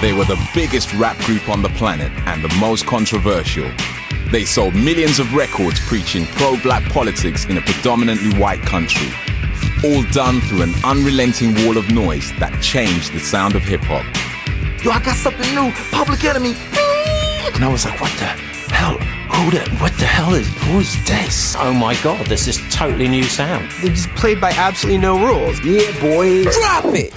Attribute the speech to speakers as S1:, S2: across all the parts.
S1: They were the biggest rap group on the planet and the most controversial. They sold millions of records preaching pro-black politics in a predominantly white country. All done through an unrelenting wall of noise that changed the sound of hip-hop.
S2: Yo, I got something new, Public Enemy. And I was like, what the hell? Who's this?
S3: Oh my God, this is totally new sound.
S4: They just played by absolutely no rules.
S2: Yeah, boy.
S4: Drop it!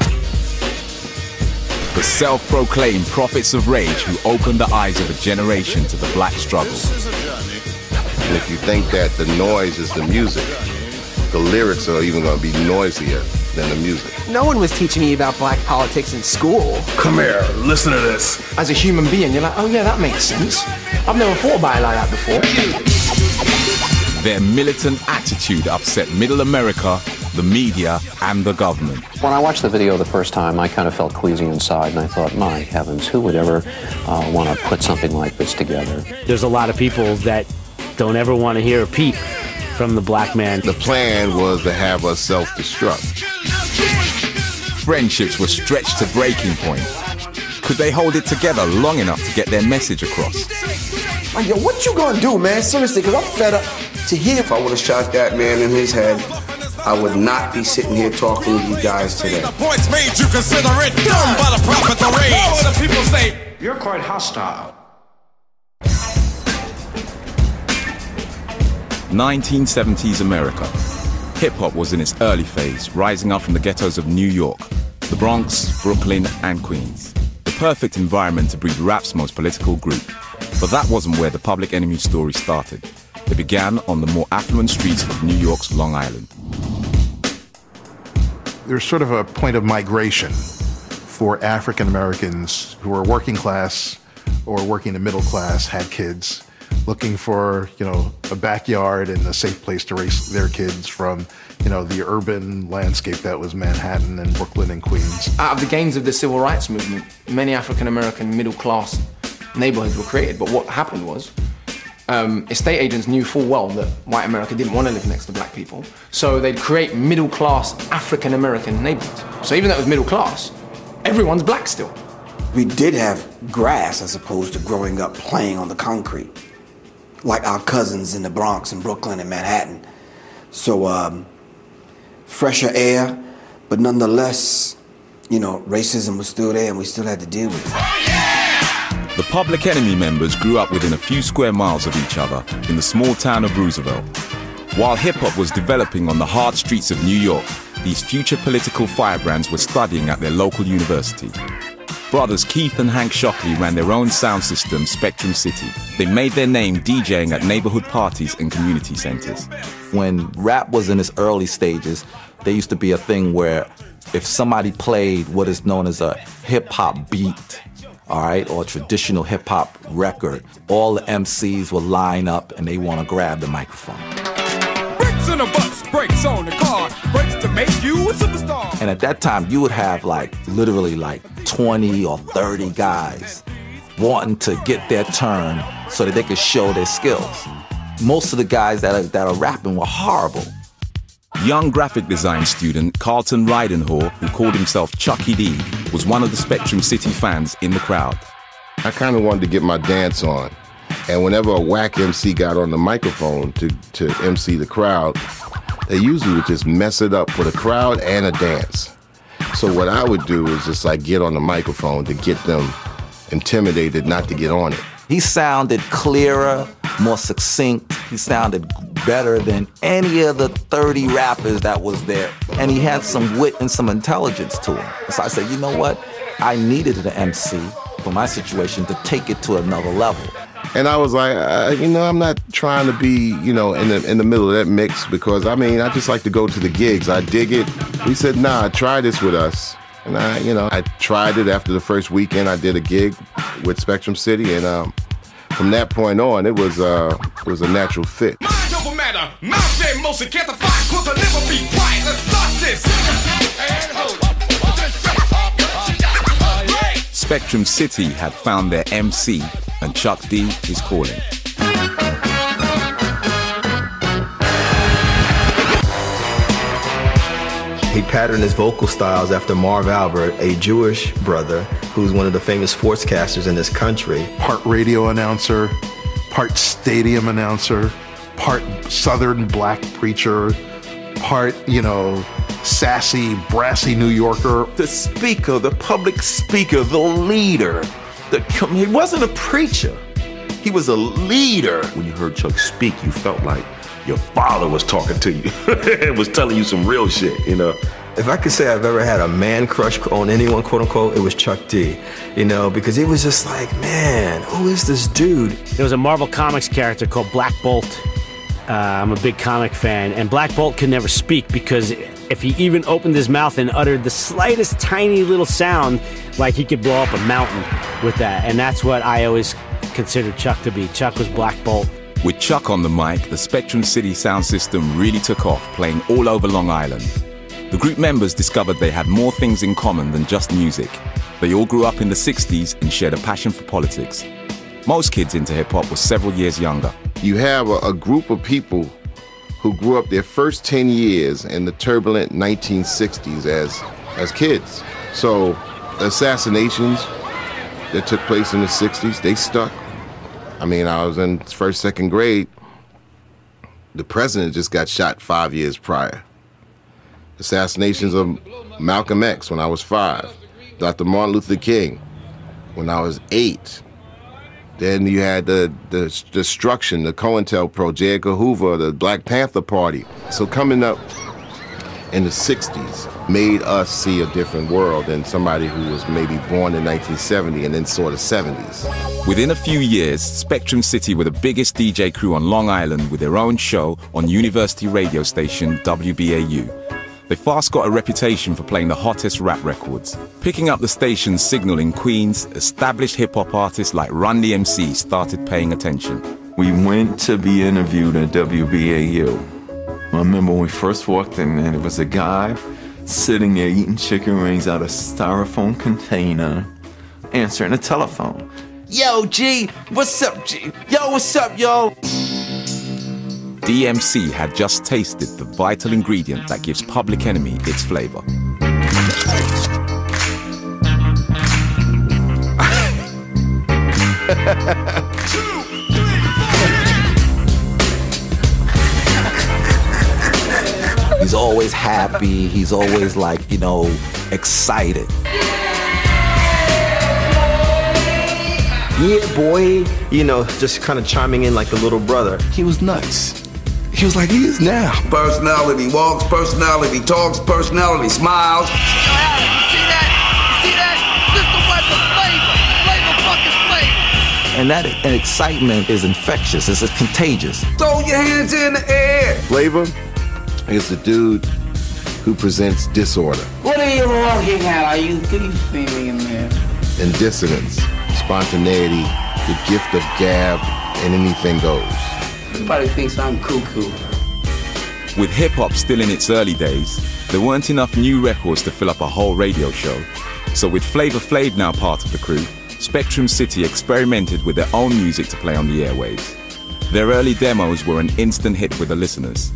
S1: The self-proclaimed prophets of rage who opened the eyes of a generation to the black struggle.
S5: And if you think that the noise is the music, the lyrics are even going to be noisier than the music.
S4: No one was teaching me about black politics in school.
S6: Come here, listen to this.
S7: As a human being, you're like, oh yeah, that makes sense. I've never thought about it like that before.
S1: Their militant attitude upset middle America, the media, and the government.
S8: When I watched the video the first time, I kind of felt queasy inside, and I thought, my heavens, who would ever want to put something like this together?
S9: There's a lot of people that don't ever want to hear a peep from the black man.
S5: The plan was to have us self-destruct.
S1: Friendships were stretched to breaking point. Could they hold it together long enough to get their message across?
S2: Like, yo, what you gonna do, man? Seriously, because I'm fed up to hear.
S6: If I would have shot that man in his head, I would not be sitting here talking with you guys today.
S10: The points made, you consider it done by the prophets of rage. All the people say,
S7: You're quite hostile.
S1: 1970s America. Hip-hop was in its early phase, rising up from the ghettos of New York, the Bronx, Brooklyn, and Queens. The perfect environment to breed rap's most political group. But that wasn't where the Public Enemy story started. It began on the more affluent streets of New York's Long Island.
S11: There's sort of a point of migration for African Americans who are working class or working the middle class, had kids, looking for, a backyard and a safe place to raise their kids from, the urban landscape that was Manhattan and Brooklyn and Queens.
S7: Out of the gains of the civil rights movement, many African-American middle-class neighborhoods were created. But what happened was, estate agents knew full well that white America didn't want to live next to black people. So they'd create middle-class African-American neighborhoods. So even though it was middle-class, everyone's black still.
S2: We did have grass as opposed to growing up playing on the concrete, like our cousins in the Bronx and Brooklyn and Manhattan. So fresher air, but nonetheless, racism was still there and we still had to deal with it.
S1: The Public Enemy members grew up within a few square miles of each other in the small town of Roosevelt. While hip-hop was developing on the hard streets of New York, these future political firebrands were studying at their local university. Brothers Keith and Hank Shockley ran their own sound system, Spectrum City. They made their name DJing at neighborhood parties and community centers.
S12: When rap was in its early stages, there used to be a thing where if somebody played what is known as a hip-hop beat, all right, or a traditional hip-hop record, all the MCs will line up and they want to grab the microphone.
S10: brakes in the bus, brakes on the car, brakes to make you a superstar.
S12: And at that time, you would have literally 20 or 30 guys wanting to get their turn so that they could show their skills. Most of the guys that are rapping were horrible.
S1: Young graphic design student Carlton Ridenhour, who called himself Chucky D, was one of the Spectrum City fans in the crowd.
S5: I kind of wanted to get my dance on. And whenever a whack MC got on the microphone to MC the crowd, they usually would just mess it up for the crowd and a dance. So what I would do is just get on the microphone to get them intimidated not to get on it.
S12: He sounded clearer, more succinct. He sounded better than any of the 30 rappers that was there. And he had some wit and some intelligence to him. So I said, you know what? I needed an MC for my situation to take it to another level.
S5: And I was like, I'm not trying to be, in the middle of that mix because, I just like to go to the gigs. I dig it. He said, nah, try this with us. And I tried it after the first weekend. I did a gig with Spectrum City, and from that point on, it was a natural fit.
S10: Mind over matter, mouth and motion, can't defy, cause I'll never be quiet. Let's start this. And hold up.
S1: Spectrum City had found their MC, and Chuck D is calling.
S13: He patterned his vocal styles after Marv Albert, a Jewish brother who's one of the famous sportscasters in this country.
S11: Part radio announcer, part stadium announcer, part Southern black preacher, part, you know, sassy, brassy New Yorker.
S12: The speaker, the public speaker, the leader. He wasn't a preacher. He was a leader.
S14: When you heard Chuck speak, you felt like your father was talking to you. Was telling you some real shit, you know.
S13: If I could say I've ever had a man crush on anyone, quote unquote, it was Chuck D. You know, because it was just like, man, who is this dude?
S9: There was a Marvel Comics character called Black Bolt. I'm a big comic fan, and Black Bolt could never speak because if he even opened his mouth and uttered the slightest tiny little sound, like he could blow up a mountain with that. And that's what I always considered Chuck to be. Chuck was Black Bolt.
S1: With Chuck on the mic, the Spectrum City sound system really took off, playing all over Long Island. The group members discovered they had more things in common than just music. They all grew up in the 60s and shared a passion for politics. Most kids into hip-hop were several years younger.
S5: You have a group of people who grew up their first 10 years in the turbulent 1960s as kids. So assassinations that took place in the 60s, they stuck. I mean, I was in first, second grade. The president just got shot 5 years prior. Assassinations of Malcolm X when I was 5. Dr. Martin Luther King when I was 8. Then you had the destruction, the COINTELPRO, J. Edgar Hoover, the Black Panther Party. So coming up in the 60s made us see a different world than somebody who was maybe born in 1970 and then saw the 70s.
S1: Within a few years, Spectrum City were the biggest DJ crew on Long Island with their own show on university radio station WBAU. They fast got a reputation for playing the hottest rap records. Picking up the station's signal in Queens, established hip-hop artists like Run DMC started paying attention.
S15: We went to be interviewed at WBAU. I remember when we first walked in and it was a guy sitting there eating chicken wings out of a styrofoam container, answering the telephone. Yo, G, what's up, G? Yo, what's up, yo?
S1: DMC had just tasted the vital ingredient that gives Public Enemy its flavor.
S12: He's always happy. He's always like, you know, excited.
S13: Yeah, boy. You know, just kind of chiming in like a little brother.
S6: He was nuts. He was like he is now. Personality walks, personality talks, personality smiles.
S10: You see that? You see that? This the weapon, flavor. Flavor fucking flavor.
S12: And that excitement is infectious, it's contagious.
S6: Throw your hands in the air.
S5: Flavor is the dude who presents disorder.
S16: What are you looking at? Are you see in there?
S5: And dissonance, spontaneity, the gift of gab, and anything goes.
S16: Everybody thinks I'm cuckoo.
S1: With hip-hop still in its early days, there weren't enough new records to fill up a whole radio show. So with Flavor Flav now part of the crew, Spectrum City experimented with their own music to play on the airwaves. Their early demos were an instant hit with the listeners.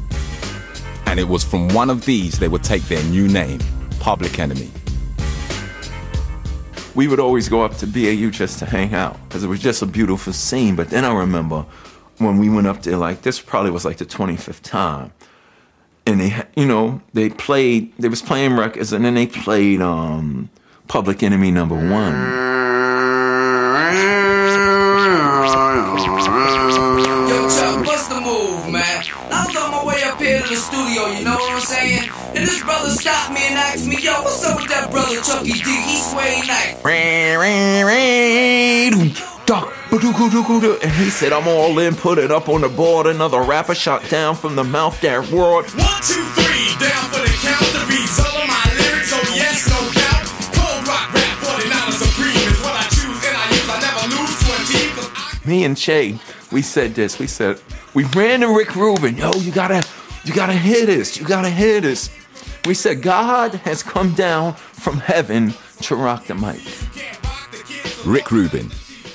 S1: And it was from one of these they would take their new name, Public Enemy.
S15: We would always go up to BAU just to hang out because it was just a beautiful scene. But then I remember when we went up there, like this probably was like the 25th time. And they, you know, they was playing records and then they played Public Enemy #1.
S10: Yo, Chuck, what's the move, man? I was on my way up here to the studio, you know what I'm saying? And this brother stopped me and asked me, yo, what's up with that brother Chucky D? He sway nice.
S15: And he said, I'm all in, put it up on the board. Another rapper shot down from the mouth that roared.
S10: 1, 2, 3, down for the count. The beats all of my lyrics, oh yes, no doubt. Cold rock rap, 49 supreme is what I choose and I use. I never lose to a team.
S15: Me and Che, we said this. We said, we ran to Rick Rubin. Yo, you gotta hear this. You gotta hear this. We said, God has come down from heaven to rock the mic.
S1: Rick Rubin,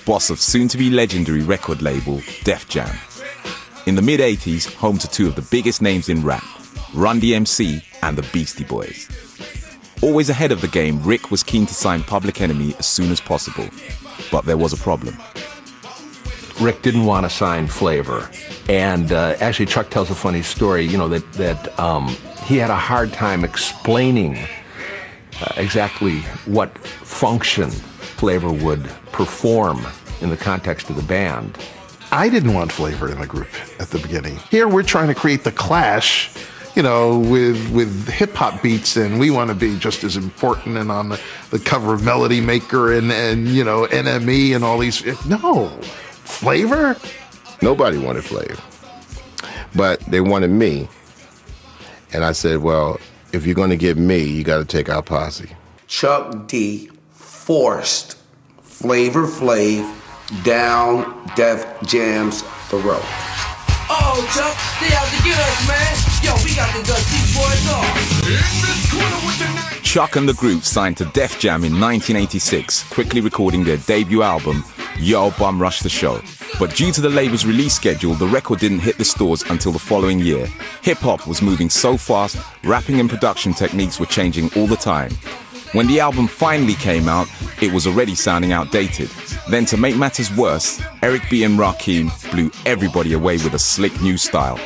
S1: boss of soon-to-be legendary record label Def Jam. In the mid-80s, home to two of the biggest names in rap, Run DMC and the Beastie Boys. Always ahead of the game, Rick was keen to sign Public Enemy as soon as possible. But there was a problem.
S17: Rick didn't want to sign Flavor. And actually, Chuck tells a funny story, you know, that he had a hard time explaining exactly what function Flavor would perform in the context of the band.
S11: I didn't want Flavor in the group at the beginning. Here we're trying to create the Clash, you know, with hip-hop beats, and we want to be just as important and on the cover of Melody Maker and you know, NME and all these. No, Flavor?
S5: Nobody wanted Flavor. But they wanted me. And I said, well, if you're going to get me, you got to take our posse.
S6: Chuck D forced Flavor Flav down Def Jam's throat.
S10: Oh, Chuck, they out to get us, man. Yo, we got to dust these boys off. In this corner with the night.
S1: Chuck and the group signed to Def Jam in 1986, quickly recording their debut album, Yo Bum Rush the Show. But due to the label's release schedule, the record didn't hit the stores until the following year. Hip-hop was moving so fast, rapping and production techniques were changing all the time. When the album finally came out, it was already sounding outdated. Then to make matters worse, Eric B. and Rakim blew everybody away with a slick new style.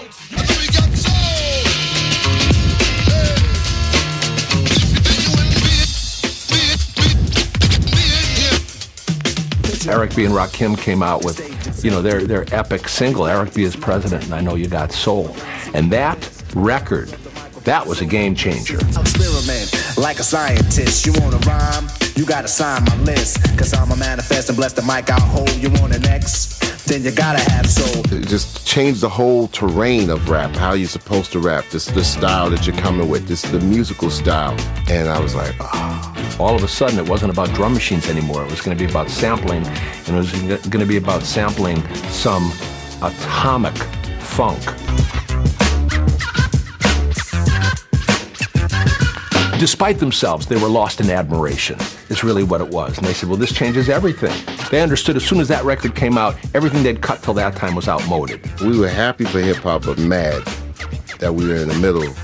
S17: Eric B. and Rakim came out with, you know, their epic single, Eric B. is President and I Know You Got Soul. And that record, that was a game changer.
S18: Experiment like a scientist. You want to rhyme? You gotta sign my list. Cause I'm a manifest and bless the mic I'll hold. You want an X? Then you gotta have soul.
S5: It just changed the whole terrain of rap, how you're supposed to rap, the style that you're coming with, the musical style. And I was like, oh.
S17: All of a sudden, it wasn't about drum machines anymore. It was going to be about sampling, and it was going to be about sampling some atomic funk. Despite themselves, they were lost in admiration, is really what it was. And they said, well, this changes everything. They understood as soon as that record came out, everything they'd cut till that time was outmoded.
S5: We were happy for hip-hop, but mad that we were in the middle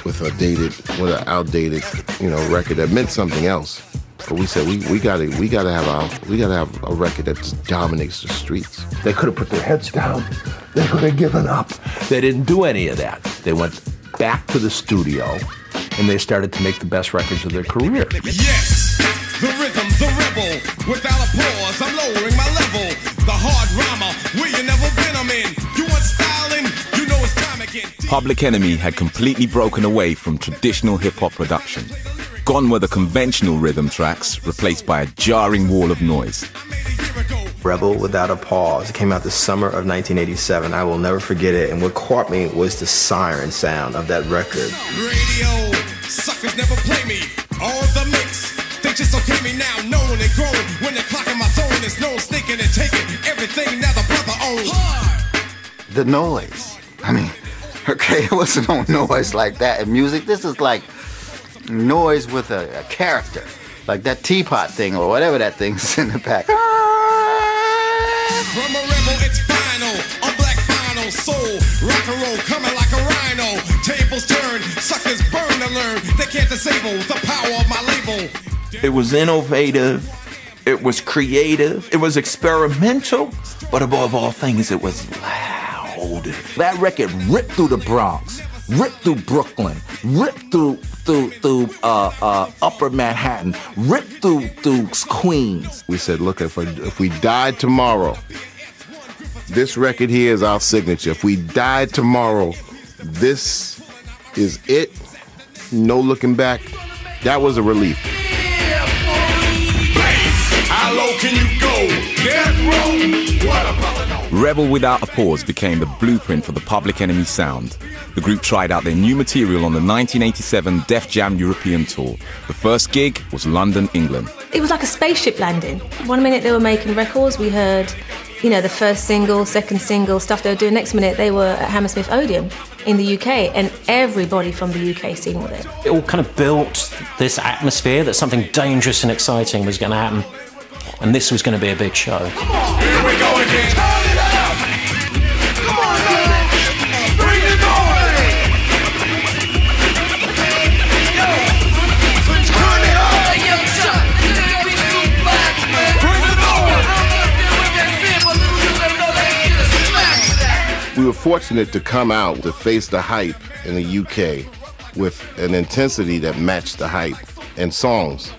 S5: with an outdated, you know, record that meant something else. But we said we gotta have a record that just dominates the streets.
S17: They could have put their heads down. They could have given up. They didn't do any of that. They went back to the studio and they started to make the best records of their career.
S10: Yes, the rhythm, the rebel. Without a pause, I'm lowering my level. The hard rhymer, where you never been, I'm in. You want styling? You know it's time again.
S1: Public Enemy had completely broken away from traditional hip-hop production. Gone were the conventional rhythm tracks, replaced by a jarring wall of noise.
S13: Rebel Without a Pause. It came out the summer of 1987. I will never forget it. And what caught me was the siren sound of that record.
S10: Radio, suckers never play me. All the mix, they just okay me now, known and grown. When they're clocking my zone, there's no sneaking and taking everything now the brother owns.
S19: The noise. I mean, okay, it wasn't no noise like that in music. This is like noise with a character. Like that teapot thing or whatever that thing's in the back.
S10: From a rebel, it's final. On black final soul. Rock and roll coming like a rhino. Tables turn, suckers burn to learn. They can't disable the power of my label.
S15: It was innovative. It was creative. It was experimental. But above all things, it was loud.
S12: That record ripped through the Bronx, ripped through Brooklyn, ripped through Upper Manhattan, ripped through Queens.
S5: We said, look, if we died tomorrow, this record here is our signature. If we died tomorrow, this is it. No looking back. That was a relief.
S10: How low can you go? Death row? What a brother.
S1: Rebel Without a Pause became the blueprint for the Public Enemy sound. The group tried out their new material on the 1987 Def Jam European tour. The first gig was London, England.
S20: It was like a spaceship landing. One minute they were making records, we heard, you know, the first single, second single, stuff they were doing. Next minute they were at Hammersmith Odeon in the UK, and everybody from the UK singing with it.
S3: It all kind of built this atmosphere that something dangerous and exciting was going to happen. And this was going to be a big show.
S10: Come on, here we go again. Turn it up. Come on, man. Bring the noise.
S5: were fortunate to come out to face the hype in the UK with an intensity that matched the hype and songs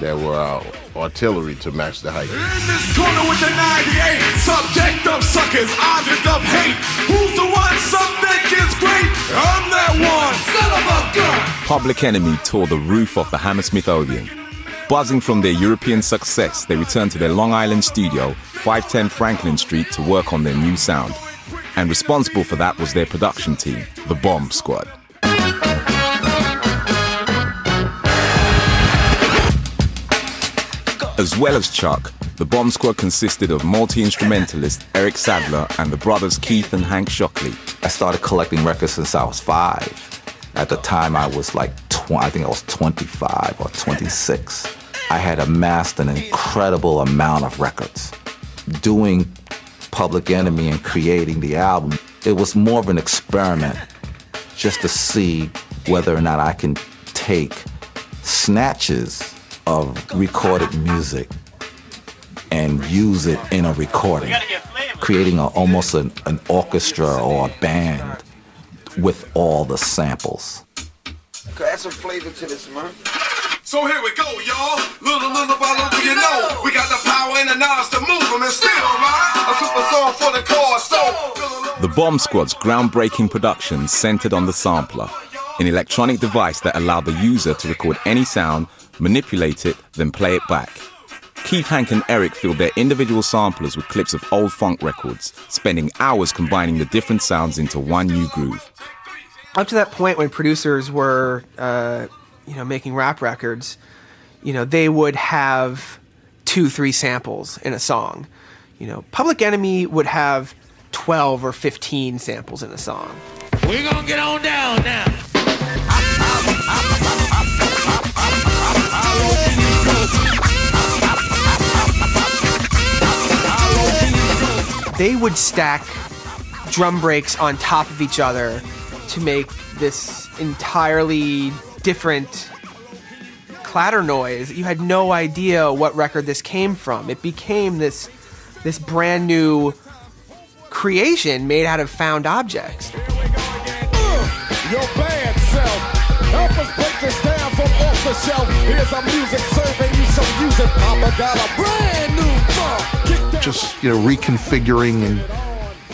S5: that were artillery to match the hype.
S21: In this corner with the 98, subject of suckers, object of hate. Who's the one some think is great? I'm that one, son of a gun.
S1: Public Enemy tore the roof off the Hammersmith Odeon. Buzzing from their European success, they returned to their Long Island studio, 510 Franklin Street, to work on their new sound. And responsible for that was their production team, the Bomb Squad. As well as Chuck, the Bomb Squad consisted of multi-instrumentalist Eric Sadler and the brothers Keith and Hank Shockley.
S12: I started collecting records since I was 5. At the time, I was like, I think I was 25 or 26. I had amassed an incredible amount of records. Doing Public Enemy and creating the album, it was more of an experiment just to see whether or not I can take snatches of recorded music and use it in a recording, creating almost an orchestra or a band with all the samples.
S6: Add some flavor to this, man. So here we go, y'all. Little by little, you know. We got the power and the knowledge to move them and still, right? A super song for the cause, so.
S1: The Bomb Squad's groundbreaking production centered on the sampler, an electronic device that allowed the user to record any sound, manipulate it, then play it back. Keith, Hank and Eric filled their individual samplers with clips of old funk records, spending hours combining the different sounds into one new groove.
S4: Up to that point when producers were, making rap records, they would have 2-3 samples in a song. Public Enemy would have 12 or 15 samples in a song.
S21: We're gonna get on down now.
S4: They would stack drum breaks on top of each other to make this entirely different clatter noise. You had no idea what record this came from. It became this brand new creation made out of found objects.
S21: Your bad self, help us break this down from off the shelf. Here's our music serving you some music. Papa got a brand new funk.
S11: Just, reconfiguring and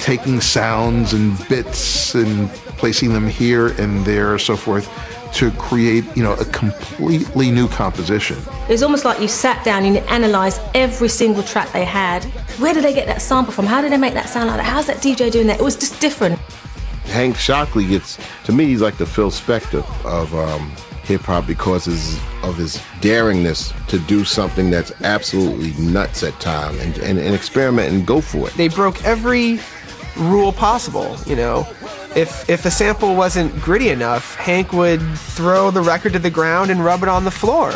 S11: taking sounds and bits and placing them here and there, so forth, to create, a completely new composition.
S20: It was almost like you sat down and you analysed every single track they had. Where did they get that sample from? How did they make that sound like that? How's that DJ doing that? It was just different.
S5: Hank Shockley to me, he's like the Phil Spector of hip-hop because of his daringness to do something that's absolutely nuts at times and experiment and go for it.
S4: They broke every rule possible, If a sample wasn't gritty enough, Hank would throw the record to the ground and rub it on the floor.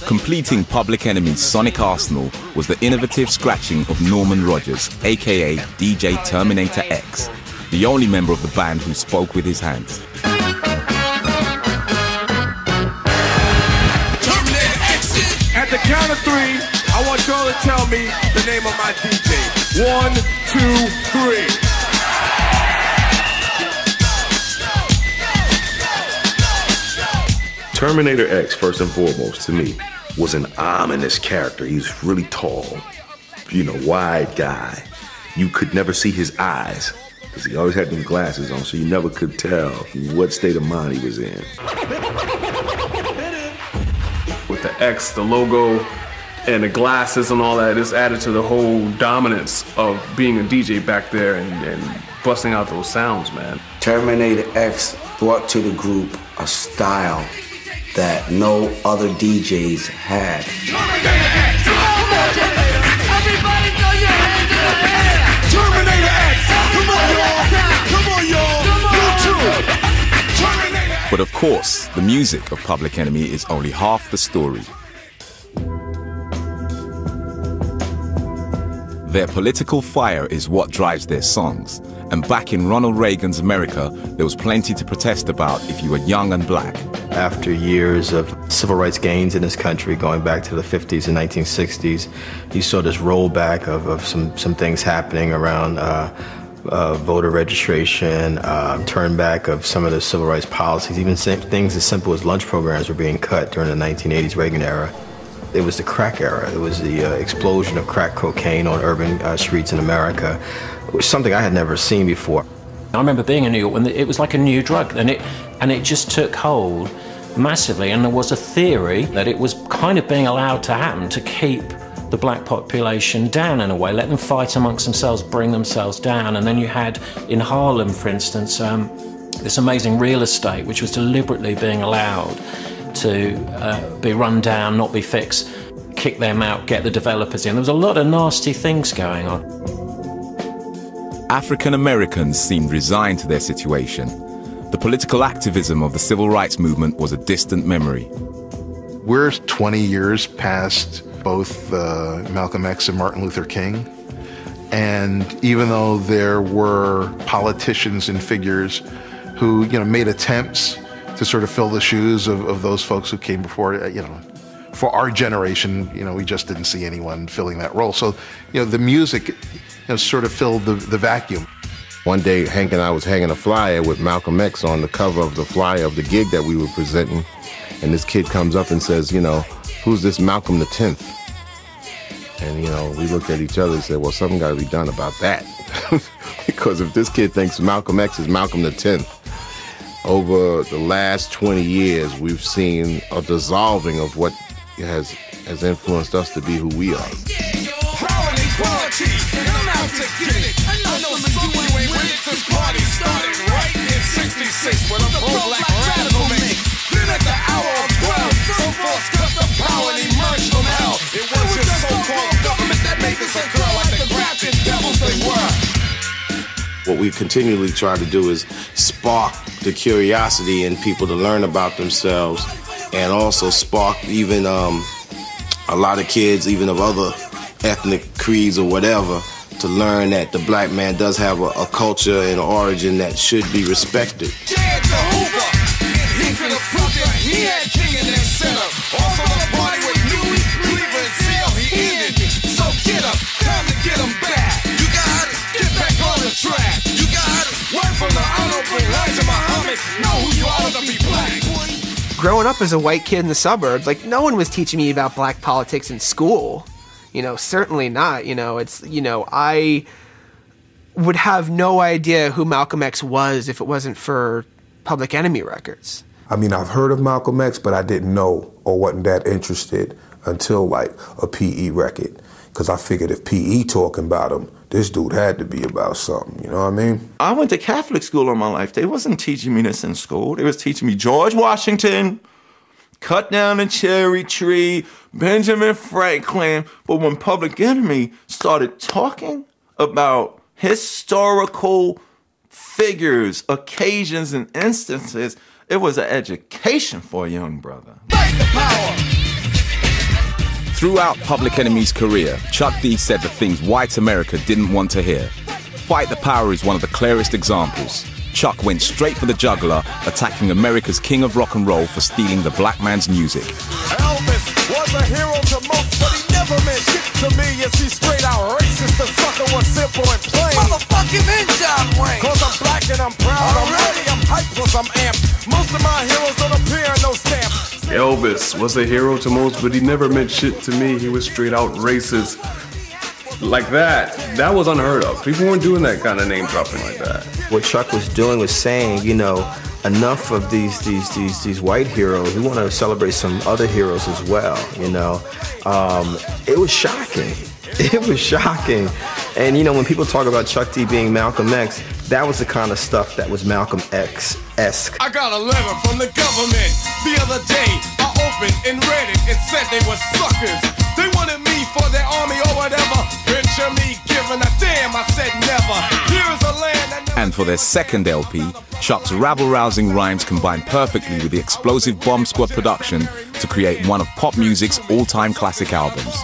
S1: Completing Public Enemy's sonic arsenal was the innovative scratching of Norman Rogers, aka DJ Terminator X, the only member of the band who spoke with his hands.
S21: Terminator X. At the count of 3, I want y'all to tell me the name of my DJ. 1, 2, 3.
S14: Terminator X, first and foremost, to me, was an ominous character. He was really tall, wide guy. You could never see his eyes, because he always had them glasses on, so you never could tell what state of mind he was in.
S22: With the X, the logo, and the glasses and all that, this added to the whole dominance of being a DJ back there and busting out those sounds, man.
S6: Terminator X brought to the group a style that no other DJs had.
S21: Terminator X! Everybody throw your hands in the air! Terminator X! Come on, y'all! Come on, y'all! You too! Terminator X!
S1: But of course, the music of Public Enemy is only half the story. Their political fire is what drives their songs. And back in Ronald Reagan's America, there was plenty to protest about if you were young and black.
S13: After years of civil rights gains in this country, going back to the 50s and 1960s, you saw this rollback of some things happening around voter registration, turn back of some of the civil rights policies, even things as simple as lunch programs were being cut during the 1980s Reagan era. It was the crack era. It was the explosion of crack cocaine on urban streets in America, which was something I had never seen before.
S3: I remember being in New York when it was like a new drug, and it just took hold massively, and there was a theory that it was kind of being allowed to happen to keep the black population down in a way, let them fight amongst themselves, bring themselves down. And then you had in Harlem, for instance, this amazing real estate which was deliberately being allowed to be run down, not be fixed, kick them out, get the developers in. There was a lot of nasty things going on.
S1: African Americans seemed resigned to their situation. The political activism of the civil rights movement was a distant memory.
S11: We're 20 years past both Malcolm X and Martin Luther King. And even though there were politicians and figures who, made attempts to sort of fill the shoes of those folks who came before, for our generation, we just didn't see anyone filling that role. So, the music, sort of filled the vacuum.
S5: One day, Hank and I was hanging a flyer with Malcolm X on the cover of the flyer of the gig that we were presenting. And this kid comes up and says, who's this Malcolm the 10th? And, we looked at each other and said, well, something got to be done about that. Because if this kid thinks Malcolm X is Malcolm the 10th, over the last 20 years, we've seen a dissolving of what has influenced us to be who we are.
S21: Power and equality, and I'm out to get it. I know some of you ain't with it. This party started right in 66 when a pro-black radical mix. Then at the hour of 12, some folks cut the power and emerged from hell. It was your so-called government that made this occur, like the grafted devils they were.
S7: What we continually try to do is spark the curiosity in people to learn about themselves, and also spark even a lot of kids, even of other ethnic creeds or whatever, to learn that the black man does have a culture and an origin that should be respected.
S4: Growing up as a white kid in the suburbs, no one was teaching me about black politics in school. Certainly not. I would have no idea who Malcolm X was if it wasn't for Public Enemy records.
S8: I mean, I've heard of Malcolm X, but I didn't know or wasn't that interested until a PE record. Because I figured if PE talking about him, this dude had to be about something, you know what I mean?
S15: I went to Catholic school all my life. They wasn't teaching me this in school. They was teaching me George Washington, cut down a cherry tree, Benjamin Franklin. But when Public Enemy started talking about historical figures, occasions, and instances, it was an education for a young brother.
S21: Fight the power!
S1: Throughout Public Enemy's career, Chuck D said the things white America didn't want to hear. Fight the Power is one of the clearest examples. Chuck went straight for the jugular, attacking America's king of rock and roll for stealing the black man's music.
S21: Elvis was a hero to most, but he never meant shit to me. Yes, he's straight out racist. The sucker was simple and plain. Motherfucking in John Wayne. Cause I'm black and I'm proud. I'm ready, I'm hyped, plus I'm amped. Most of my heroes don't appear in no stamp.
S22: Elvis was a hero to most, but he never meant shit to me. He was straight out racist. Like that was unheard of. People weren't doing that kind of name dropping like that.
S13: What Chuck was doing was saying, enough of these white heroes. We want to celebrate some other heroes as well, It was shocking. It was shocking. And, when people talk about Chuck D being Malcolm X, that was the kind of stuff that was Malcolm X-esque.
S21: I got a letter from the government the other day. I opened and read it. It said they were suckers. They wanted me for their army or whatever. Picture me giving a damn. I said never. Here is a land that never...
S1: And for their second LP, Chuck's rabble-rousing rhymes combined perfectly with the explosive Bomb Squad production to create one of pop music's all-time classic albums.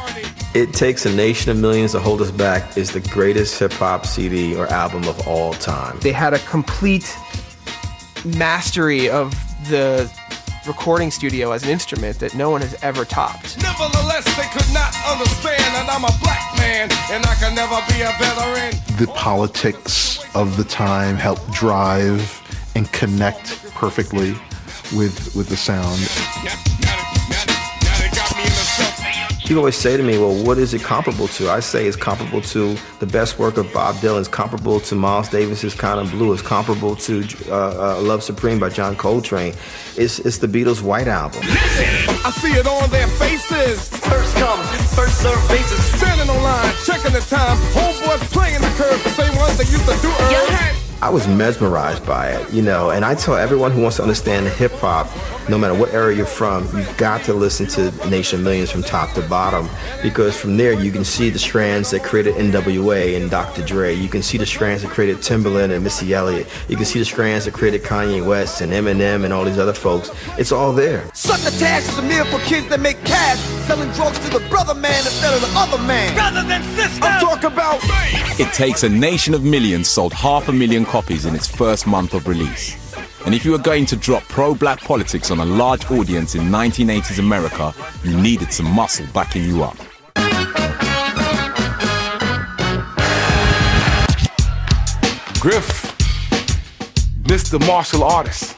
S13: It Takes a Nation of Millions to Hold Us Back is the greatest hip-hop CD or album of all time.
S4: They had a complete mastery of the recording studio as an instrument that no one has ever topped.
S21: Nevertheless, they could not understand that I'm a black man and I can never be a veteran.
S11: The politics of the time, helped drive and connect perfectly with the sound.
S13: People always say to me, well, what is it comparable to? I say it's comparable to the best work of Bob Dylan. It's comparable to Miles Davis's Kind of Blue. It's comparable to Love Supreme by John Coltrane. It's the Beatles' White Album.
S6: I see it on their faces. First come, first serve basis. Standing on line, checking the time. Homeboys playing the curve, the same ones they used to do earlier.
S13: I was mesmerized by it, you know, and I tell everyone who wants to understand hip-hop, no matter what area you're from, you've got to listen to Nation of Millions from top to bottom, because from there you can see the strands that created NWA and Dr. Dre. You can see the strands that created Timberland and Missy Elliott. You can see the strands that created Kanye West and Eminem and all these other folks. It's all there.
S6: Succotash is a meal for kids that make cash, selling drugs to the brother man instead of the other man. Brother than sister. I'm talking about.
S1: It Takes a Nation of Millions sold 500,000 copies in its first month of release. And if you were going to drop pro-black politics on a large audience in 1980s America, you needed some muscle backing you up.
S8: Griff, Mr. Martial Artist.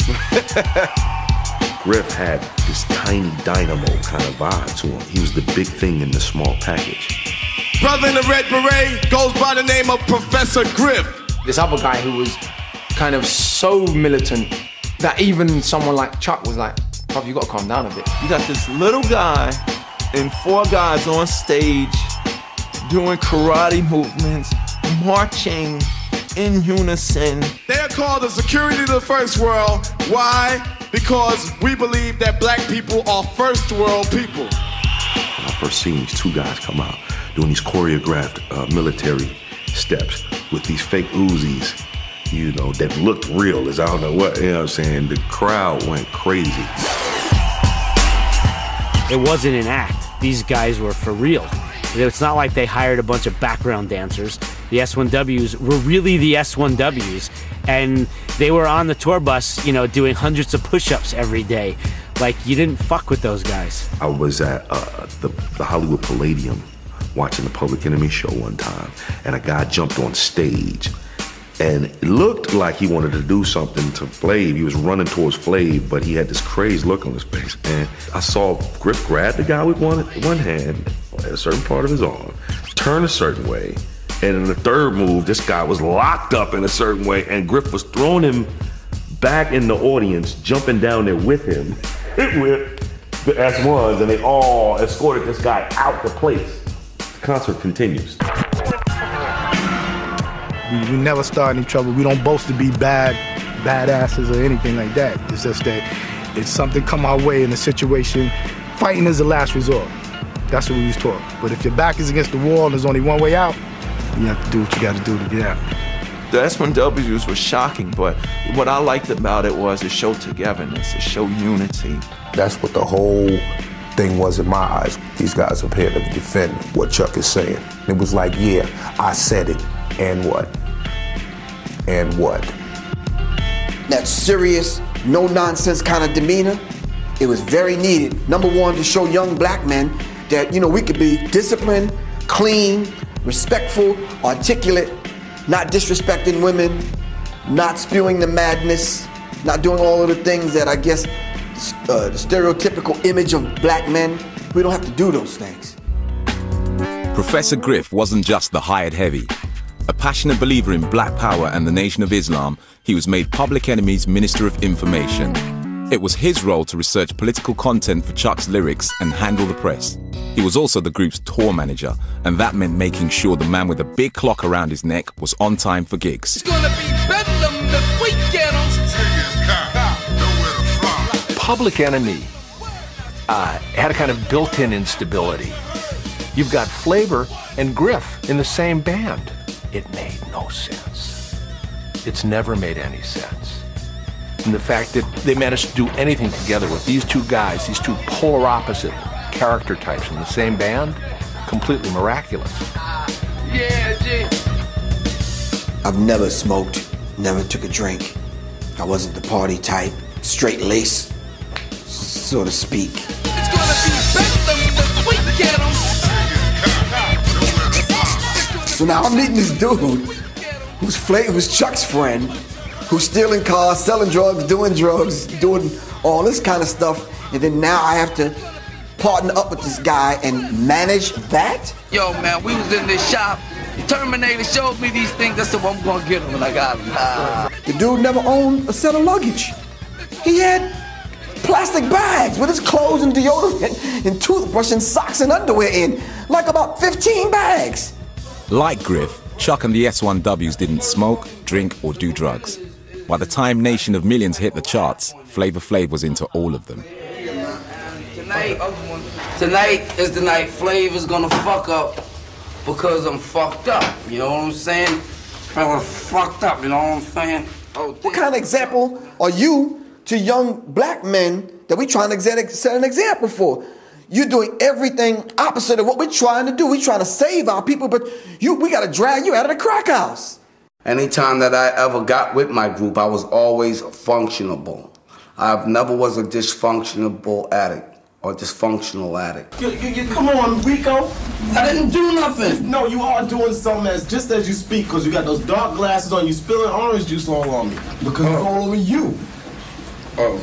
S14: Griff had this tiny dynamo kind of vibe to him. He was the big thing in the small package.
S6: Brother in the red beret goes by the name of Professor Griff.
S2: This other guy who was kind of so militant that even someone like Chuck was like, "Prof, you gotta calm down a bit."
S15: You got this little guy and 4 guys on stage doing karate movements, marching in unison.
S6: They are called the security of the first world. Why? Because we believe that black people are first world people.
S14: When I first seen these 2 guys come out doing these choreographed military steps with these fake Uzis, you know, that looked real as I don't know what, you know what I'm saying? The crowd went crazy.
S9: It wasn't an act. These guys were for real. It's not like they hired a bunch of background dancers. The S1Ws were really the S1Ws. And they were on the tour bus, you know, doing hundreds of push-ups every day. Like, you didn't fuck with those guys.
S14: I was at the Hollywood Palladium watching the Public Enemy show one time, and a guy jumped on stage, and it looked like he wanted to do something to Flav. He was running towards Flav, but he had this crazed look on his face. And I saw Griff grab the guy with one hand, at a certain part of his arm, turn a certain way, and in the third move, this guy was locked up in a certain way, and Griff was throwing him back in the audience, jumping down there with him, with the S1s, and they all escorted this guy out the place. The concert continues.
S23: We never start any trouble. We don't boast to be badasses or anything like that. It's just that if something come our way in a situation, fighting is the last resort. That's what we was taught. But if your back is against the wall and there's only one way out, you have to do what you got to do to get out.
S15: The S1Ws were shocking, but what I liked about it was it showed togetherness, it showed unity.
S8: That's what the whole thing was in my eyes. These guys up here to defend what Chuck is saying. It was like, yeah, I said it, and what? And what?
S24: That serious, no-nonsense kind of demeanor, it was very needed. Number one, to show young black men that, you know, we could be disciplined, clean, respectful, articulate, not disrespecting women, not spewing the madness, not doing all of the things that I guess the stereotypical image of black men, we don't have to do those things.
S1: Professor Griff wasn't just the hired heavy. A passionate believer in black power and the Nation of Islam, he was made Public Enemy's Minister of Information. It was his role to research political content for Chuck's lyrics and handle the press. He was also the group's tour manager, and that meant making sure the man with the big clock around his neck was on time for gigs.
S6: It's gonna be bedlam if we get him.
S17: Public Enemy had a kind of built-in instability. You've got Flavor and Griff in the same band. It made no sense. It's never made any sense. And the fact that they managed to do anything together with these 2 guys, these 2 polar opposite character types in the same band, completely miraculous.
S6: Yeah, G.
S24: I've never smoked, never took a drink. I wasn't the party type, straight lace, so to speak.
S6: It's gonna be bedlam if we get him.
S24: So now I'm meeting this dude who's Chuck's friend, who's stealing cars, selling drugs, doing all this kind of stuff, and then now I have to partner up with this guy and manage that?
S10: Yo, man, we was in this shop. The Terminator showed me these things. I said, well, I'm gonna get them, and I got them.
S24: The dude never owned a set of luggage. He had plastic bags with his clothes and deodorant and toothbrush and socks and underwear in, like about 15 bags.
S1: Like Griff, Chuck and the S1Ws didn't smoke, drink, or do drugs. By the time Nation of Millions hit the charts, Flavor Flav was into all of them.
S10: Tonight is the night Flavor's gonna fuck up because I'm fucked up. You know what I'm saying? I was fucked up, you know what I'm saying?
S24: What kind of example are you to young black men that we trying to set an example for? You're doing everything opposite of what we're trying to do. We're trying to save our people, but we got to drag you out of the crack house.
S10: Anytime that I ever got with my group, I was always functionable. I never was a dysfunctional addict or dysfunctional addict.
S16: You come on, Rico.
S10: I didn't do nothing.
S16: No, you are doing something just as you speak, because you got those dark glasses on. You spilling orange juice all on me because it's all over you. You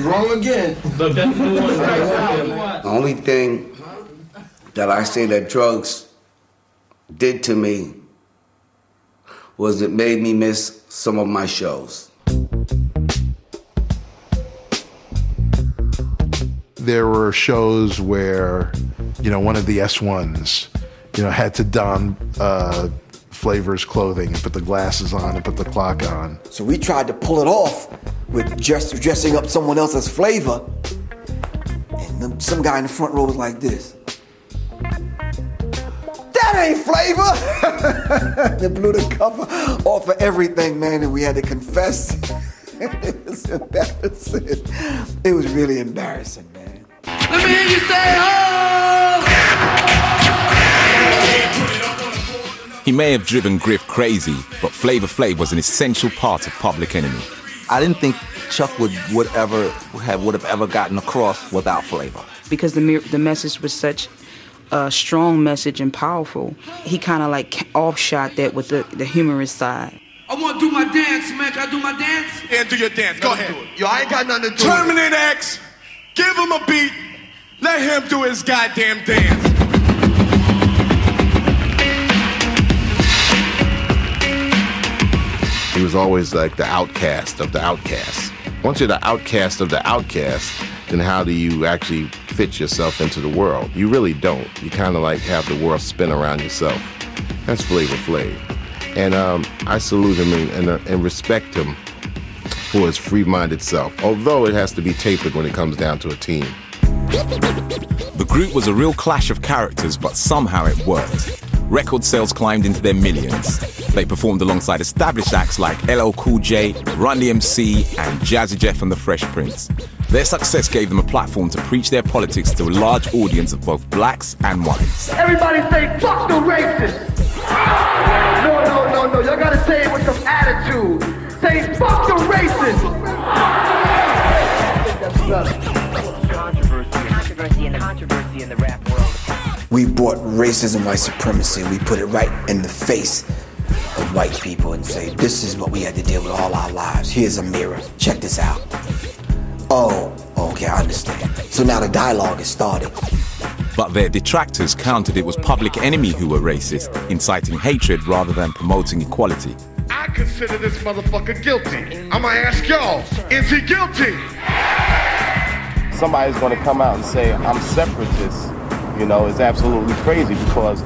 S16: wrong again.
S10: The only thing that I say that drugs did to me was it made me miss some of my shows.
S11: There were shows where, one of the S1s, had to don Flavor's clothing and put the glasses on and put the clock on.
S24: So we tried to pull it off with just dressing up someone else as Flavor. And some guy in the front row was like this. That ain't Flavor! They blew the cover off of everything, man, and we had to confess. It was embarrassing. It was really embarrassing, man.
S10: Let me hear you say, oh!
S1: He may have driven Griff crazy, but Flavor Flav was an essential part of Public Enemy.
S12: I didn't think Chuck would have ever gotten across without Flavor.
S18: Because the message was such a strong message and powerful, he kind of like offshot that with the humorous side.
S10: I want to do my dance, man. Can I do my dance?
S6: Yeah, do your dance. Go ahead.
S16: Yo, I ain't got nothing to do with it.
S6: Terminate X. Give him a beat. Let him do his goddamn dance.
S5: He was always like the outcast of the outcasts. Once you're the outcast of the outcasts, then how do you actually fit yourself into the world? You really don't. You kind of like have the world spin around yourself. That's Flavor Flav. And I salute him and respect him for his free-minded self, although it has to be tapered when it comes down to a team.
S1: The group was a real clash of characters, but somehow it worked. Record sales climbed into their millions. They performed alongside established acts like LL Cool J, Run DMC, and Jazzy Jeff and the Fresh Prince. Their success gave them a platform to preach their politics to a large audience of both blacks and whites.
S6: Everybody say, fuck the racist. No, y'all gotta say it with some attitude. Say, fuck the racist.
S24: Controversy in the rap world. We brought racism, white supremacy, and we put it right in the face of white people and say, this is what we had to deal with all our lives. Here's a mirror. Check this out. Oh, okay, I understand. So now the dialogue is started.
S1: But their detractors countered it was Public Enemy who were racist, inciting hatred rather than promoting equality.
S6: I consider this motherfucker guilty. I'ma ask y'all, is he guilty?
S7: Somebody's gonna come out and say, I'm separatist. It's absolutely crazy because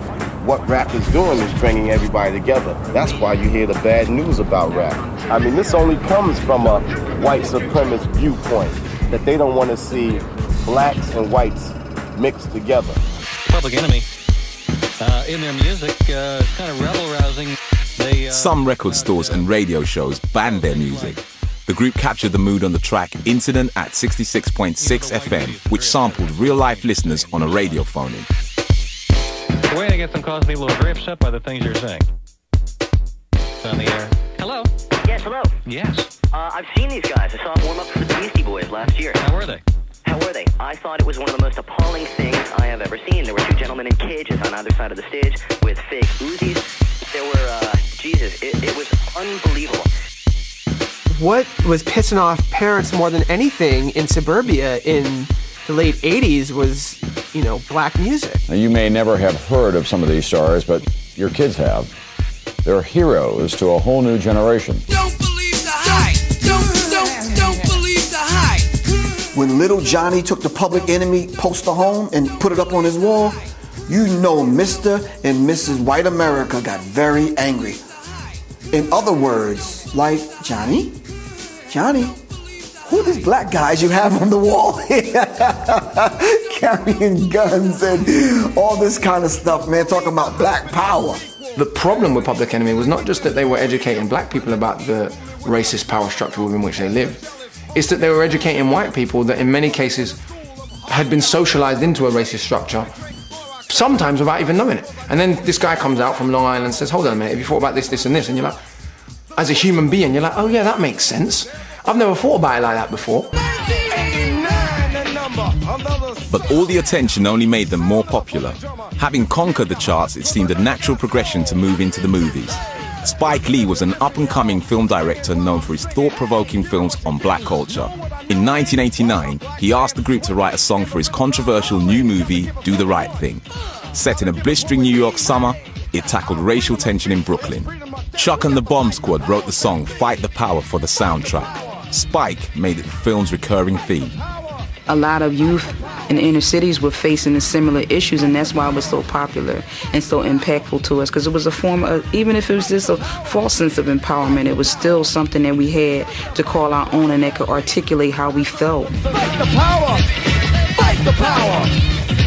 S7: what rap is doing is bringing everybody together. That's why you hear the bad news about rap. I mean, this only comes from a white supremacist viewpoint, that they don't want to see blacks and whites mixed together.
S19: Public Enemy, in their music, kind of rebel-rousing.
S1: Some record stores and radio shows banned their music. The group captured the mood on the track Incident at 66.6 FM, which sampled real-life listeners on a radio phone-in.
S19: The way to get them causing people to very upset by the things you're saying. It's on the air. Hello?
S25: Yes, hello.
S19: Yes.
S25: I've seen these guys. I saw them warm up for the Beastie Boys last year.
S19: How were they?
S25: How were they? I thought it was one of the most appalling things I have ever seen. There were two gentlemen in cages on either side of the stage with fake Uzis. There were, Jesus, it was unbelievable.
S3: What was pissing off parents more than anything in suburbia in the late 80s was, you know, black music.
S4: Now, you may never have heard of some of these stars, but your kids have. They're heroes to a whole new generation.
S6: Don't believe the hype. Don't believe the hype.
S24: When little Johnny took the Public Enemy poster home and put it up on his wall, you know Mr. and Mrs. White America got very angry. In other words, like, Johnny, who are these black guys you have on the wall carrying guns and all this kind of stuff, man, talking about black power.
S2: The problem with Public Enemy was not just that they were educating black people about the racist power structure within which they lived. It's that they were educating white people that in many cases had been socialized into a racist structure, sometimes without even knowing it. And then this guy comes out from Long Island and says, hold on a minute, have you thought about this, this, and this? And you're like, as a human being, you're like, oh yeah, that makes sense. I've never thought about it like that before.
S1: But all the attention only made them more popular. Having conquered the charts, it seemed a natural progression to move into the movies. Spike Lee was an up-and-coming film director known for his thought-provoking films on black culture. In 1989, he asked the group to write a song for his controversial new movie, Do the Right Thing. Set in a blistering New York summer, it tackled racial tension in Brooklyn. Chuck and the Bomb Squad wrote the song Fight the Power for the soundtrack. Spike made it the film's recurring theme.
S18: A lot of youth in the inner cities were facing the similar issues, and that's why it was so popular and so impactful to us, because it was a form of, even if it was just a false sense of empowerment, it was still something that we had to call our own and that could articulate how we felt.
S6: Fight the power! Fight the power!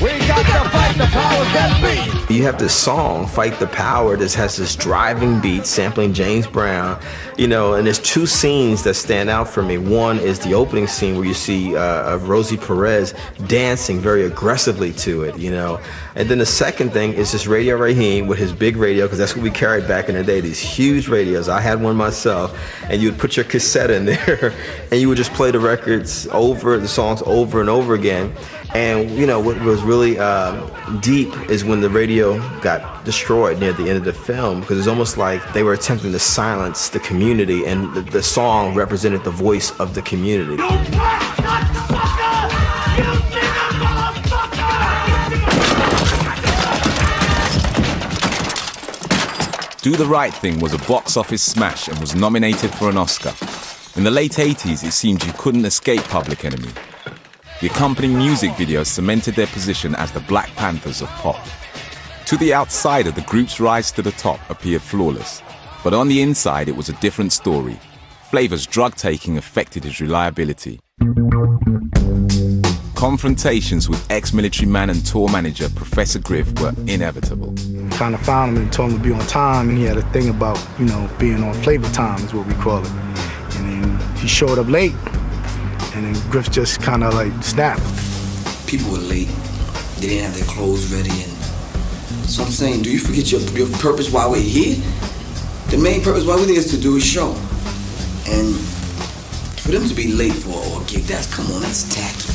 S6: We got to fight the powers that be!
S13: You have this song, Fight the Power, that has this driving beat, sampling James Brown, you know, and there's two scenes that stand out for me. One is the opening scene where you see Rosie Perez dancing very aggressively to it, you know. And then the second thing is this Radio Raheem with his big radio, because that's what we carried back in the day, these huge radios. I had one myself, and you would put your cassette in there, and you would just play the records over, the songs over and over again. And, you know, what was really deep is when the radio got destroyed near the end of the film, because it's almost like they were attempting to silence the community, and the song represented the voice of the community.
S1: Do the Right Thing was a box office smash and was nominated for an Oscar. In the late 80s, it seemed you couldn't escape Public Enemy. The accompanying music video cemented their position as the Black Panthers of pop. To the outsider, the group's rise to the top appeared flawless. But on the inside, it was a different story. Flavor's drug-taking affected his reliability. Confrontations with ex-military man and tour manager Professor Griff were inevitable.
S23: Kind of found him and told him to be on time, and he had a thing about, you know, being on flavor time is what we call it. And then he showed up late. And then Griff just kind of like snapped.
S24: People were late. They didn't have their clothes ready. And so I'm saying, do you forget your purpose why we're here? The main purpose why we're here is to do a show. And for them to be late for a gig, that's tacky.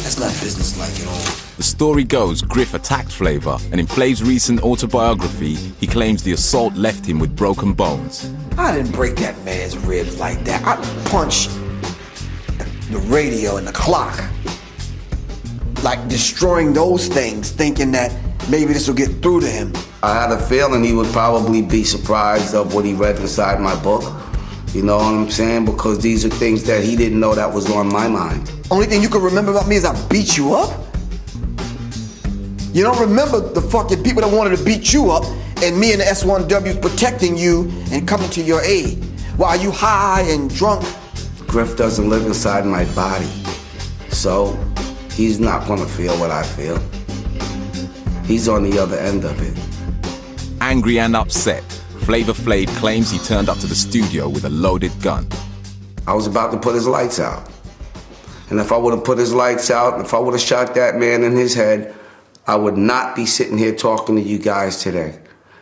S24: That's not business-like at all.
S1: The story goes, Griff attacked Flavor, and in Flav's recent autobiography, he claims the assault left him with broken bones.
S24: I didn't break that man's ribs like that. I punched the radio and the clock, like destroying those things, thinking that maybe this will get through to him.
S10: I had a feeling he would probably be surprised of what he read inside my book. You know what I'm saying? Because these are things that he didn't know that was on my mind.
S24: Only thing you can remember about me is I beat you up? You don't remember the fucking people that wanted to beat you up and me and the S1Ws protecting you and coming to your aid while you high and drunk.
S10: Griff doesn't live inside my body, so he's not gonna feel what I feel. He's on the other end of it.
S1: Angry and upset, Flavor Flav claims he turned up to the studio with a loaded gun.
S10: I was about to put his lights out. And if I would have put his lights out, if I would have shot that man in his head, I would not be sitting here talking to you guys today.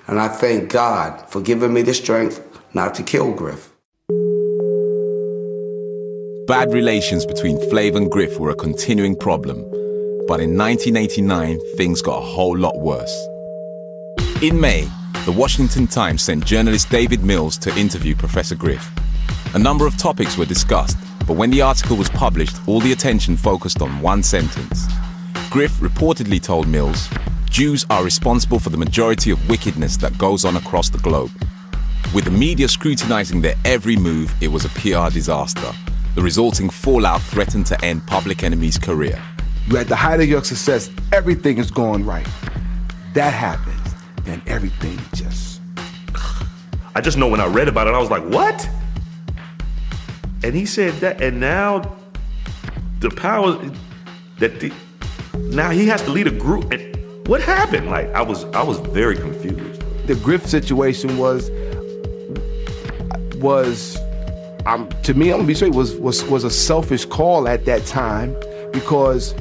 S10: And I thank God for giving me the strength not to kill Griff.
S1: Bad relations between Flav and Griff were a continuing problem, but in 1989, things got a whole lot worse. In May, the Washington Times sent journalist David Mills to interview Professor Griff. A number of topics were discussed, but when the article was published, all the attention focused on one sentence. Griff reportedly told Mills, "Jews are responsible for the majority of wickedness that goes on across the globe." With the media scrutinizing their every move, it was a PR disaster. The resulting fallout threatened to end Public Enemy's career.
S9: You're at the height of your success, everything is going right. That happens, then everything just...
S14: I just know when I read about it, I was like, what? And he said that, and now the power that now he has to lead a group. And what happened? Like, I was very confused.
S9: The Griff situation was to me, I'm gonna be straight, was a selfish call at that time, because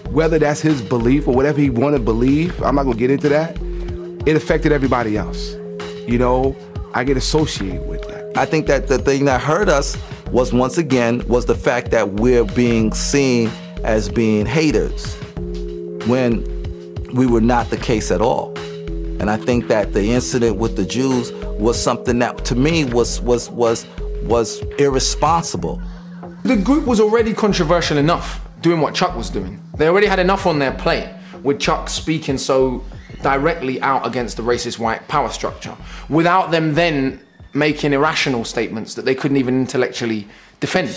S9: whether that's his belief or whatever he wanted to believe, I'm not gonna get into that, it affected everybody else. You know, I get associated with that.
S12: I think that the thing that hurt us was, once again, was the fact that we're being seen as being haters when we were not the case at all. And I think that the incident with the Jews was something that, to me, was irresponsible.
S2: The group was already controversial enough doing what Chuck was doing. They already had enough on their plate with Chuck speaking so directly out against the racist white power structure, without them then making irrational statements that they couldn't even intellectually defend.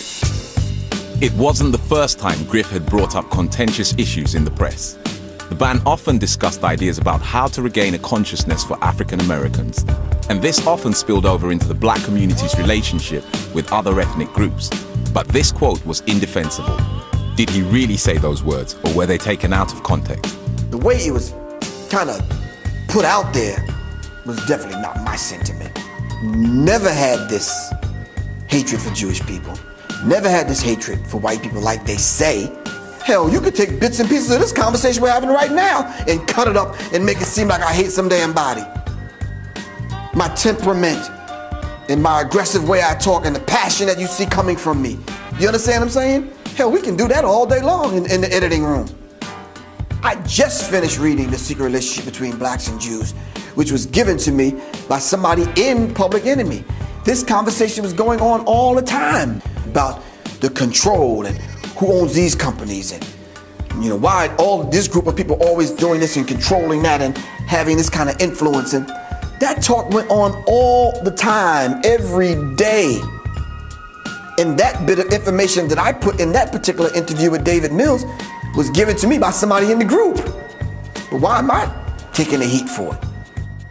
S1: It wasn't the first time Griff had brought up contentious issues in the press. The band often discussed ideas about how to regain a consciousness for African Americans, and this often spilled over into the black community's relationship with other ethnic groups. But this quote was indefensible. Did he really say those words, or were they taken out of context?
S24: The way it was kind of put out there was definitely not my sentiment. Never had this hatred for Jewish people. Never had this hatred for white people like they say. Hell, you could take bits and pieces of this conversation we're having right now and cut it up and make it seem like I hate some damn body. My temperament and my aggressive way I talk and the passion that you see coming from me. You understand what I'm saying? Hell, we can do that all day long in the editing room. I just finished reading The Secret Relationship Between Blacks and Jews, which was given to me by somebody in Public Enemy. This conversation was going on all the time about the control and who owns these companies, and you know, why all this group of people always doing this and controlling that and having this kind of influence. And that talk went on all the time, every day. And that bit of information that I put in that particular interview with David Mills was given to me by somebody in the group. But why am I taking the heat for it?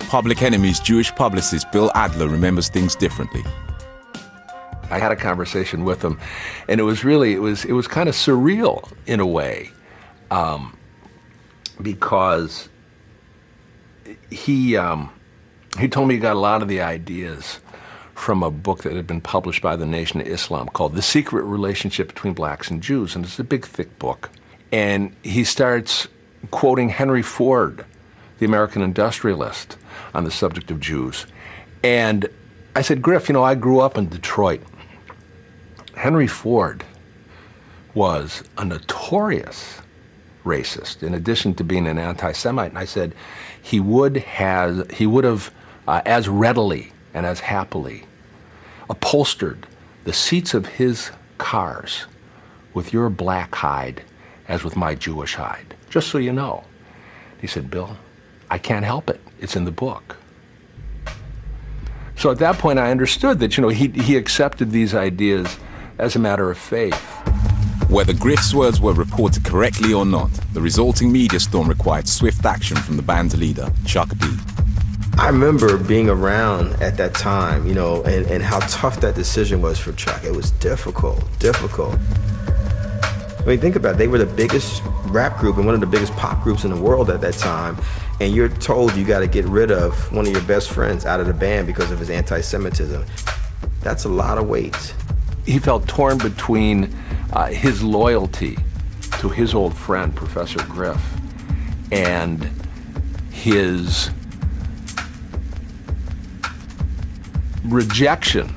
S1: Public Enemy's Jewish publicist Bill Adler remembers things differently.
S17: I had a conversation with him, and it was really, it was kind of surreal in a way, because he told me he got a lot of the ideas from a book that had been published by the Nation of Islam called The Secret Relationship Between Blacks and Jews, and it's a big, thick book. And he starts quoting Henry Ford, the American industrialist, on the subject of Jews. And I said, Griff, you know, I grew up in Detroit. Henry Ford was a notorious racist, in addition to being an anti-Semite. And I said, he would have as readily and as happily upholstered the seats of his cars with your black hide as with my Jewish hide, just so you know. He said, Bill, I can't help it. It's in the book. So at that point, I understood that, you know, he accepted these ideas as a matter of faith.
S1: Whether Griff's words were reported correctly or not, the resulting media storm required swift action from the band's leader, Chuck D.
S13: I remember being around at that time, you know, and how tough that decision was for Chuck. It was difficult. I mean, think about it. They were the biggest rap group and one of the biggest pop groups in the world at that time, and you're told you got to get rid of one of your best friends out of the band because of his anti-Semitism. That's a lot of weight.
S17: He felt torn between his loyalty to his old friend, Professor Griff, and his rejection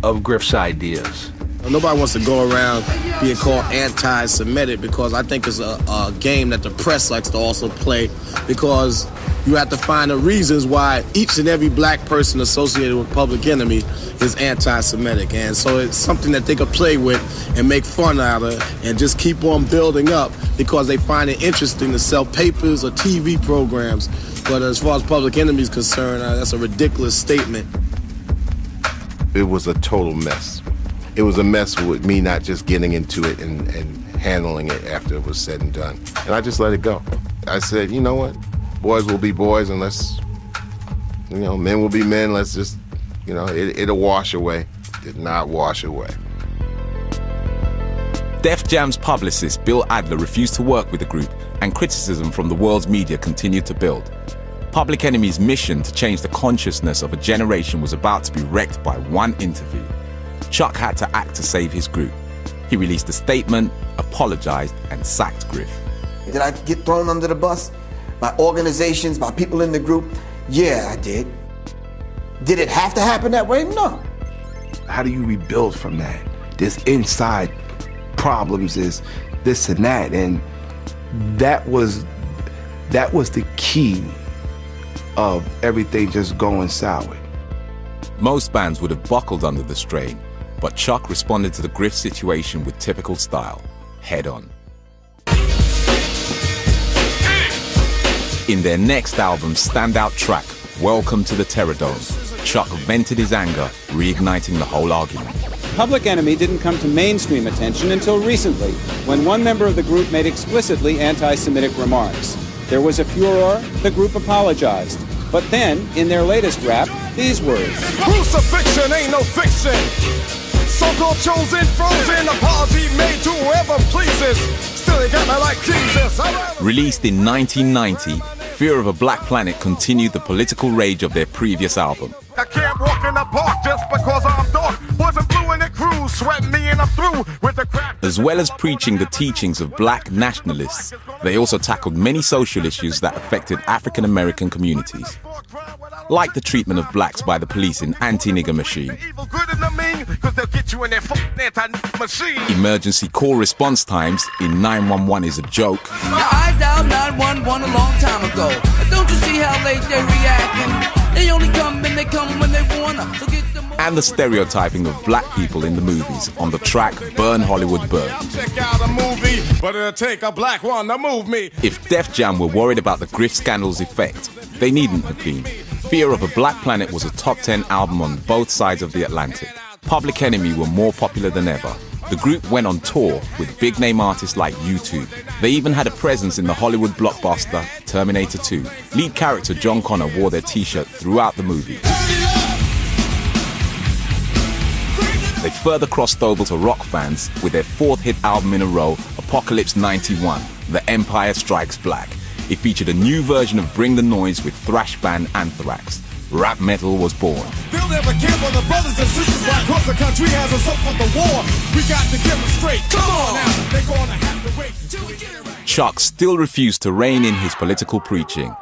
S17: of Griff's ideas.
S16: Nobody wants to go around being called anti-Semitic, because I think it's a game that the press likes to also play, because
S6: you have to find the reasons why each and every black person associated with Public Enemy is anti-Semitic. And so it's something that they could play with and make fun out of and just keep on building up because they find it interesting to sell papers or TV programs. But as far as Public Enemy is concerned, that's a ridiculous statement.
S5: It was a total mess. It was a mess with me not just getting into it and handling it after it was said and done. And I just let it go. I said, you know what? Boys will be boys, and let's, men will be men. Let's just, it'll wash away. Did not wash away.
S1: Def Jam's publicist Bill Adler refused to work with the group, and criticism from the world's media continued to build. Public Enemy's mission to change the consciousness of a generation was about to be wrecked by one interview. Chuck had to act to save his group. He released a statement, apologized, and sacked Griff.
S24: Did I get thrown under the bus by organizations, by people in the group? Yeah, I did. Did it have to happen that way? No.
S9: How do you rebuild from that? There's inside problems, is this and that, and that was the key of everything just going sour.
S1: Most bands would have buckled under the strain, but Chuck responded to the Griff situation with typical style, head on. In their next album's standout track, Welcome to the Terror Dome, Chuck vented his anger, reigniting the whole argument.
S8: Public Enemy didn't come to mainstream attention until recently, when one member of the group made explicitly anti-Semitic remarks. There was a furor, the group apologized. But then, in their latest rap, these words.
S6: Crucifixion ain't no fiction. So-called chosen, frozen, apology made to whoever pleases. Still they got me like Jesus.
S1: Released in 1990, Fear of a Black Planet continued the political rage of their previous album.
S6: I can't walk in the park just because I'm dark. Wasn't blue in the crew, sweating me and I'm through with the crap.
S1: As well as preaching the teachings of black nationalists, they also tackled many social issues that affected African American communities, like the treatment of blacks by the police in Anti-Nigger Machine, emergency call response times in 911 is a joke,
S15: I dialed 911 a long time ago. Don't you see how late they're reacting? They only come and they come when they wanna. So get them
S1: and the stereotyping of black people in the movies on the track Burn Hollywood Burn.
S6: Check out a movie, but it'll take a black one to move me.
S1: If Def Jam were worried about the Griff scandal's effect, they needn't have been. Fear of a Black Planet was a top 10 album on both sides of the Atlantic. Public Enemy were more popular than ever. The group went on tour with big-name artists like U2. They even had a presence in the Hollywood blockbuster Terminator 2. Lead character John Connor wore their t-shirt throughout the movie. They further crossed over to rock fans with their fourth hit album in a row, Apocalypse 91, The Empire Strikes Black. It featured a new version of Bring the Noise with thrash band Anthrax. Rap metal was born.
S6: They'll never care for the brothers and sisters right across the country has us up for the war. We got to get them straight. Come on now, they're gonna have to wait till we get it right.
S1: Chuck still refused to rein in his political preaching.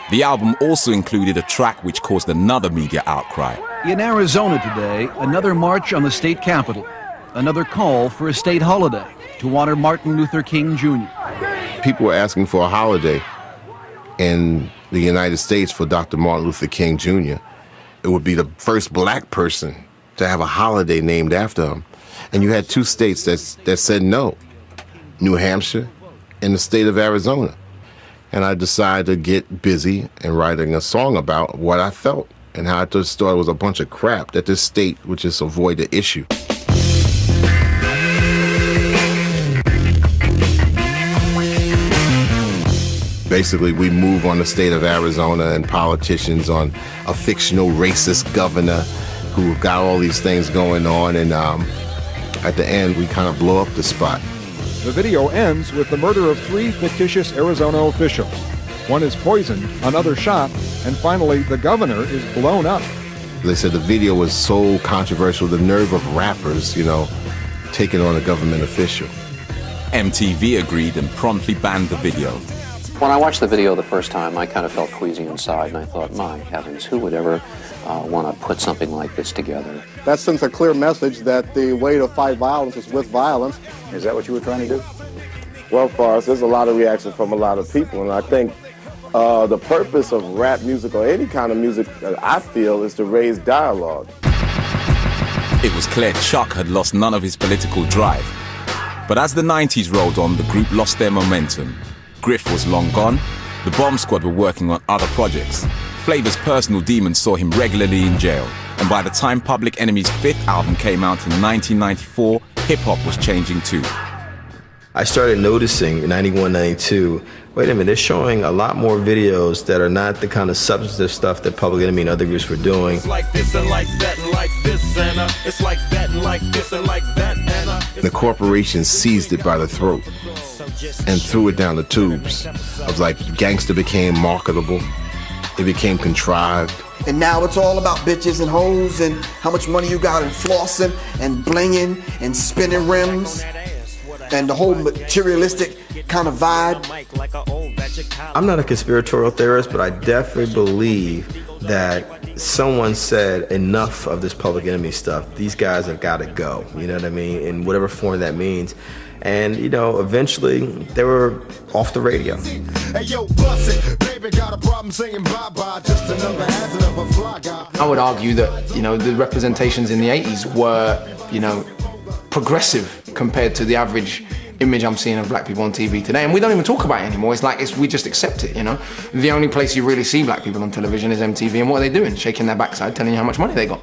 S1: The album also included a track which caused another media outcry.
S20: In Arizona today, another march on the state capitol. Another call for a state holiday to honor Martin Luther King Jr.
S5: People were asking for a holiday in the United States for Dr. Martin Luther King Jr. It would be the first black person to have a holiday named after him. And you had two states that said no, New Hampshire and the state of Arizona. And I decided to get busy and writing a song about what I felt and how I just thought it was a bunch of crap that this state would just avoid the issue. Basically, we move on the state of Arizona and politicians on a fictional racist governor who got all these things going on, and at the end, we kind of blow up the spot.
S21: The video ends with the murder of 3 fictitious Arizona officials. One is poisoned, another shot, and finally, the governor is blown up.
S5: They said the video was so controversial, the nerve of rappers, taking on a government official.
S1: MTV agreed and promptly banned the video.
S22: When I watched the video the first time, I kind of felt queasy inside, and I thought, my heavens, who would ever want to put something like this together?
S26: That sends a clear message that the way to fight violence is with violence. Is that what you were trying to do? Well, Forrest, there's a lot of reaction from a lot of people, and I think The purpose of rap music or any kind of music, I feel, is to raise dialogue.
S1: It was clear Chuck had lost none of his political drive. But as the 90s rolled on, the group lost their momentum. Griff was long gone. The Bomb Squad were working on other projects. Flavor's personal demons saw him regularly in jail. And by the time Public Enemy's 5th album came out in 1994, hip-hop was changing too.
S13: I started noticing in 91, 92, wait a minute, they're showing a lot more videos that are not the kind of substantive stuff that Public Enemy and other groups were doing.
S6: It's like this and like that and like this and it's like that and like this and like that and
S5: The corporation seized it by the throat and threw it down the tubes. It was like gangster became marketable. It became contrived.
S24: And now it's all about bitches and hoes and how much money you got and flossing and blinging and spinning rims and the whole materialistic kind of vibe.
S13: I'm not a conspiratorial theorist, but I definitely believe that someone said enough of this Public Enemy stuff. These guys have got to go, you know what I mean, in whatever form that means. And, you know, eventually they were off the radio.
S6: Hey, yo, bust it. Baby got a problem saying bye-bye. Just another hazard of a fly guy.
S2: I would argue that, you know, the representations in the 80s were, you know, progressive compared to the average image I'm seeing of black people on TV today. And we don't even talk about it anymore. It's like, we just accept it, you know? The only place you really see black people on television is MTV, and what are they doing? Shaking their backside, telling you how much money they got.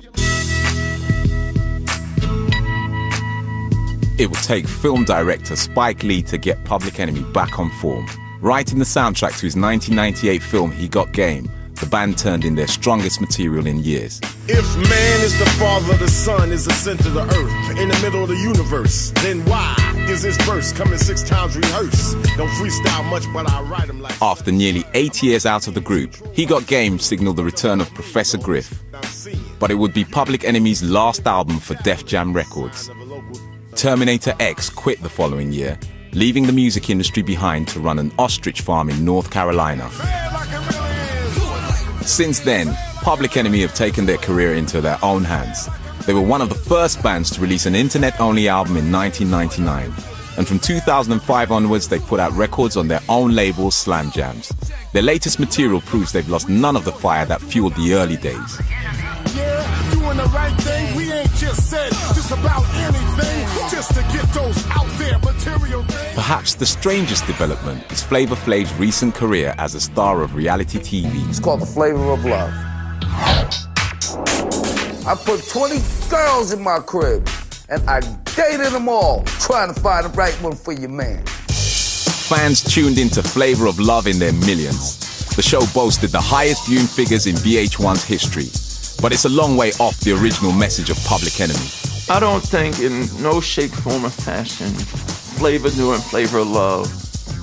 S1: It would take film director Spike Lee to get Public Enemy back on form. Writing the soundtrack to his 1998 film He Got Game, the band turned in their strongest material in years.
S6: If man is the father, the sun is the center of the earth, in the middle of the universe, then why is this verse coming 6 times rehearsed? Don't freestyle much, but I write them like...
S1: After nearly 8 years out of the group, He Got Game signaled the return of Professor Griff. But it would be Public Enemy's last album for Def Jam Records. Terminator X quit the following year, leaving the music industry behind to run an ostrich farm in North Carolina. Since then, Public Enemy have taken their career into their own hands. They were one of the first bands to release an internet-only album in 1999. And from 2005 onwards, they put out records on their own label, Slam Jams. Their latest material proves they've lost none of the fire that fueled the early days.
S6: Yeah, doing the right thing, we ain't just said just about anything, just to get those out there material things.
S1: Perhaps the strangest development is Flavor Flav's recent career as a star of reality TV.
S10: It's called The Flavor of Love. I put 20 girls in my crib, and I dated them all, trying to find the right one for your man.
S1: Fans tuned into Flavor of Love in their millions. The show boasted the highest viewing figures in VH1's history. But it's a long way off the original message of Public Enemy.
S3: I don't think in no shape, form, or fashion Flavor doing Flavor of Love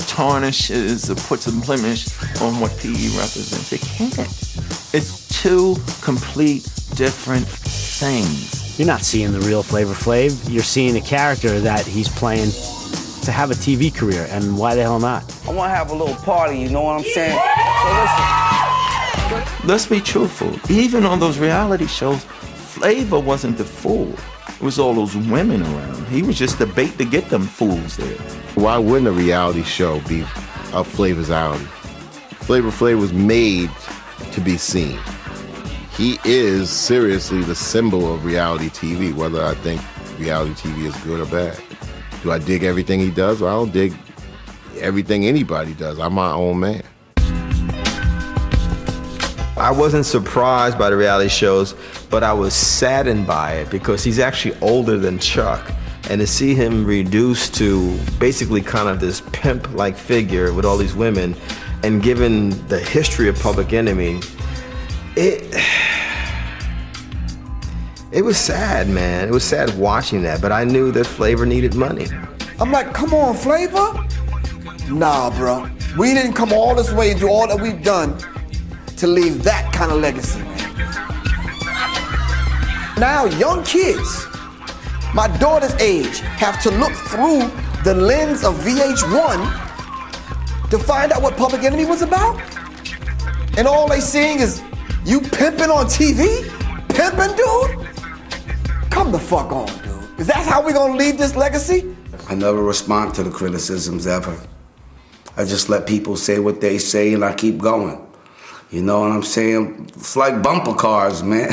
S3: tarnishes or puts a blemish on what PE represents. It can't. It's two complete different things.
S4: You're not seeing the real Flavor Flav. You're seeing a character that he's playing to have a TV career, and why the hell not?
S10: I want to have a little party, you know what I'm saying? So listen.
S3: Let's be truthful. Even on those reality shows, Flavor wasn't the fool. It was all those women around. He was just the bait to get them fools there.
S5: Why wouldn't a reality show be up Flavor's alley? Flavor Flav was made to be seen. He is seriously the symbol of reality TV, whether I think reality TV is good or bad. Do I dig everything he does? Well, I don't dig everything anybody does. I'm my own man.
S13: I wasn't surprised by the reality shows, but I was saddened by it because he's actually older than Chuck. And to see him reduced to basically kind of this pimp-like figure with all these women, and given the history of Public Enemy, it was sad, man. It was sad watching that, but I knew that Flavor needed money.
S24: I'm like, come on, Flavor? Nah, bro. We didn't come all this way and do all that we've done to leave that kind of legacy, man. Now, young kids, my daughter's age, have to look through the lens of VH1 to find out what Public Enemy was about? And all they seeing is you pimping on TV? Pimping, dude? Come the fuck on, dude. Is that how we gonna leave this legacy?
S10: I never respond to the criticisms ever. I just let people say what they say and I keep going. You know what I'm saying? It's like bumper cars, man.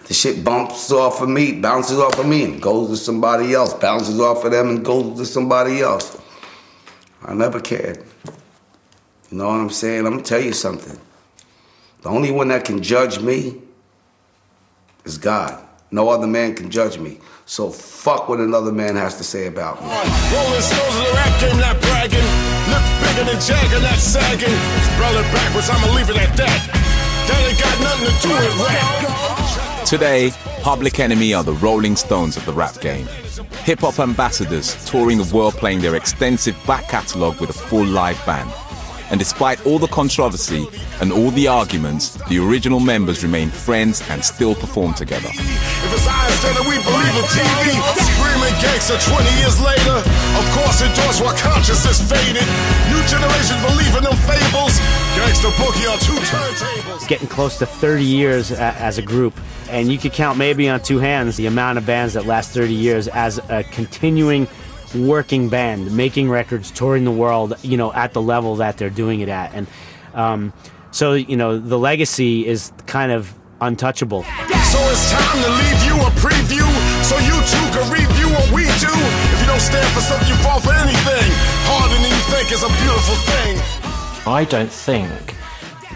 S10: The shit bumps off of me, bounces off of me, and goes to somebody else, bounces off of them and goes to somebody else. I never cared. You know what I'm saying? I'm gonna tell you something. The only one that can judge me is God. No other man can judge me. So fuck what another man has to say about me.
S6: Rolling stones of the rap game, not bragging. Look bigger than Jagger, not sagging. Spell it backwards, I'ma leave it at that. That ain't got nothing to do with rap.
S1: Today, Public Enemy are the Rolling Stones of the rap game. Hip-hop ambassadors touring the world, playing their extensive back catalogue with a full live band. And despite all the controversy and all the arguments, the original members remain friends and still perform together.
S6: If it's eyes, then we believe in TV. Screaming gangster 20 years later. Of course, endorse what consciousness faded. New generations believe in them fables. Gangster boogie on 2 turntables.
S4: Getting close to 30 years as a group, and you could count maybe on 2 hands the amount of bands that last 30 years as a continuing working band, making records, touring the world, you know, at the level that they're doing it at. And so, you know, the legacy is kind of untouchable.
S6: So it's time to leave you a preview, so you too can review what we do. If you don't stand for something, you fall for anything. Harder than you think is a beautiful thing.
S7: I don't think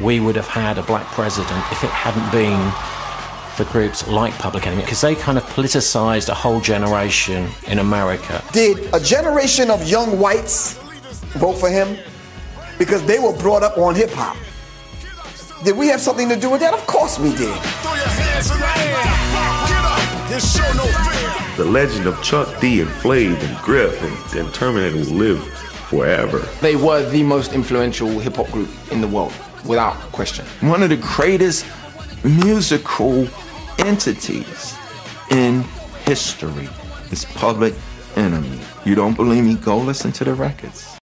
S7: we would have had a black president if it hadn't been for groups like Public Enemy, because they kind of politicized a whole generation in America.
S24: Did a generation of young whites vote for him? Because they were brought up on hip hop. Did we have something to do with that? Of course we did.
S14: The legend of Chuck D and Flav and Griff and Terminator will live forever.
S2: They were the most influential hip-hop group in the world, without question.
S3: One of the greatest musical entities in history is Public Enemy. You don't believe me? Go listen to the records.